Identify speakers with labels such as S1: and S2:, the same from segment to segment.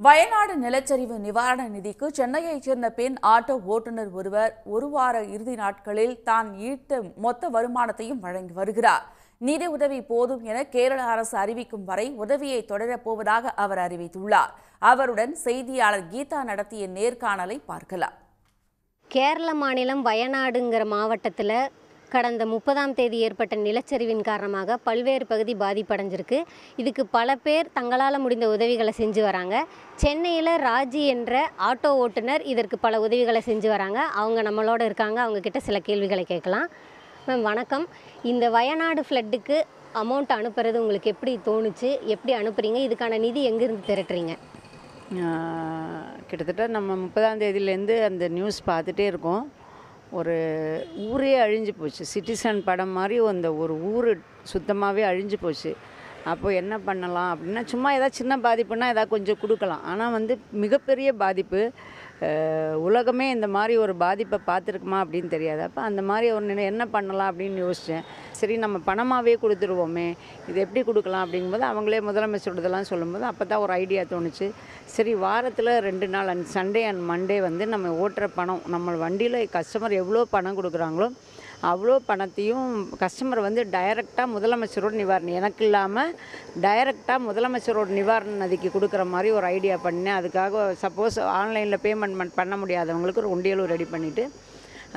S1: வயநாடு நிலச்சரிவு நிவாரண நிதிக்கு சென்னையைச் சேர்ந்த பெண் ஆட்டோ ஓட்டுநர் ஒருவர் ஒரு வார இறுதி நாட்களில் தான் ஈட்ட மொத்த வருமானத்தையும் வழங்கி வருகிறார். நிதி உதவி போதும் என கேரள அரசு அறிவிக்கும் வரை உதவியை தொடரப் போவதாக அவர் அறிவித்துள்ளார். அவருடன் செய்தியாளர் கீதா நடத்திய நேர்காணலை பார்க்கலாம்.
S2: கேரள மாநிலம் வயநாடுங்கிற மாவட்டத்தில் கடந்த 30ஆம் தேதி ஏற்பட்ட நிலச்சரிவின் காரணமாக பல்வேறு பகுதி பாதிப்படைஞ்சிருக்கு. இதுக்கு பல பேர் தங்களால் முடிந்த உதவிகளை செஞ்சு வராங்க. சென்னையில் ராஜி என்ற ஆட்டோ ஓட்டுநர் இதற்கு பல உதவிகளை செஞ்சு வராங்க. அவங்க நம்மளோட இருக்காங்க. அவங்கக்கிட்ட சில கேள்விகளை கேட்கலாம். மேம் வணக்கம். இந்த வயநாடு ஃப்ளட்டுக்கு அமௌண்ட் அனுப்புறது உங்களுக்கு எப்படி தோணுச்சு? எப்படி அனுப்புகிறீங்க? இதுக்கான நிதி எங்கேருந்து திரட்டுறீங்க?
S3: கிட்டத்தட்ட நம்ம 30ஆம் தேதியிலேருந்து அந்த நியூஸ் பார்த்துட்டே இருக்கோம். ஒரு ஊரே அழிஞ்சு போச்சு. சிட்டிசன் படம் மாதிரி அந்த ஒரு ஊர் சுத்தமாகவே அழிஞ்சு போச்சு. அப்போ என்ன பண்ணலாம் அப்படின்னா, சும்மா ஏதாவது சின்ன பாதிப்புன்னா ஏதாவது கொஞ்சம் கொடுக்கலாம். ஆனால் மிகப்பெரிய பாதிப்பு. உலகமே இந்த மாதிரி ஒரு பாதிப்பை பார்த்துருக்குமா அப்படின்னு தெரியாது. அப்போ அந்த மாதிரி ஒரு என்ன பண்ணலாம் அப்படின்னு யோசித்தேன். சரி, நம்ம பணமாகவே கொடுத்துருவோமே, இது எப்படி கொடுக்கலாம் அப்படிங்கும்போது அவங்களே முதலமைச்சரோடதெல்லாம் சொல்லும்போது அப்போ தான் ஒரு ஐடியா தோணுச்சு. சரி, வாரத்தில் 2 நாள் சண்டே அண்ட் மண்டே நம்ம ஓட்டுற பணம், நம்ம வண்டியில் கஸ்டமர் எவ்வளோ பணம் கொடுக்குறாங்களோ அவ்வளோ பணத்தையும் கஸ்டமர் டைரெக்டாக முதலமைச்சரோட நிவாரணம், எனக்கு இல்லாமல் டைரெக்டாக முதலமைச்சரோட நிவாரண நிதிக்கு கொடுக்குற மாதிரி ஒரு ஐடியா பண்ணேன். அதுக்காக சப்போஸ் ஆன்லைனில் பேமெண்ட் பண்ண முடியாதவங்களுக்கு ஒரு உண்டியலும் ரெடி பண்ணிவிட்டு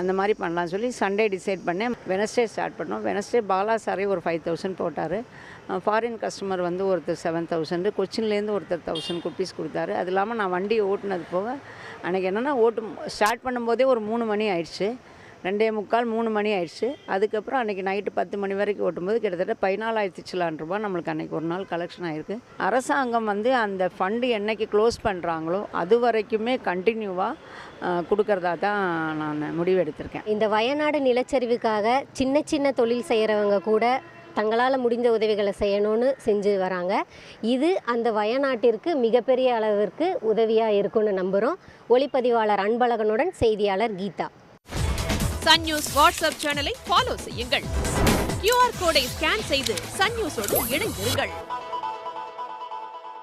S3: அந்த மாதிரி பண்ணலான்னு சொல்லி சண்டே டிசைட் பண்ணேன். வெனஸ்டே ஸ்டார்ட் பண்ணோம். வெனஸ்டே பாலா சாரே ஒரு 5000 போட்டார். ஃபாரின் கஸ்டமர் ஒருத்தர் 7000, கொச்சின்லேருந்து ஒருத்தர் 1000 ருபீஸ் கொடுத்தாரு. அது இல்லாமல் நான் வண்டியை ஓட்டுனது போக அன்றைக்கி என்னென்னா ஸ்டார்ட் பண்ணும்போதே ஒரு 3 மணி ஆயிடுச்சு. 2:45 3 மணி ஆயிடுச்சு. அதுக்கப்புறம் அன்றைக்கி நைட்டு 10 மணி வரைக்கும் ஓட்டும்போது கிட்டத்தட்ட 14,000 சில்லான் ரூபாய் நம்மளுக்கு அன்றைக்கி ஒரு நாள் கலெக்ஷன் ஆகிருக்கு. அரசாங்கம் அந்த ஃபண்டு என்னைக்கு க்ளோஸ் பண்ணுறாங்களோ அது வரைக்குமே கண்டினியூவாக கொடுக்கறதா தான் நான் முடிவெடுத்திருக்கேன்.
S2: இந்த வயநாடு நிலச்சரிவுக்காக சின்ன சின்ன தொழில் செய்கிறவங்க கூட தங்களால் முடிந்த உதவிகளை செய்யணும்னு செஞ்சு வராங்க. இது அந்த வயநாட்டிற்கு மிகப்பெரிய அளவிற்கு உதவியாக இருக்கும்னு நம்புகிறோம். ஒளிப்பதிவாளர் அன்பழகனுடன் செய்தியாளர் கீதா.
S4: சன் நியூஸ் வாட்ஸ்அப் சேனலை ஃபாலோ செய்யுங்கள். QR கோடை ஸ்கேன் செய்து சன் நியூஸோடு இணைந்திருங்கள்.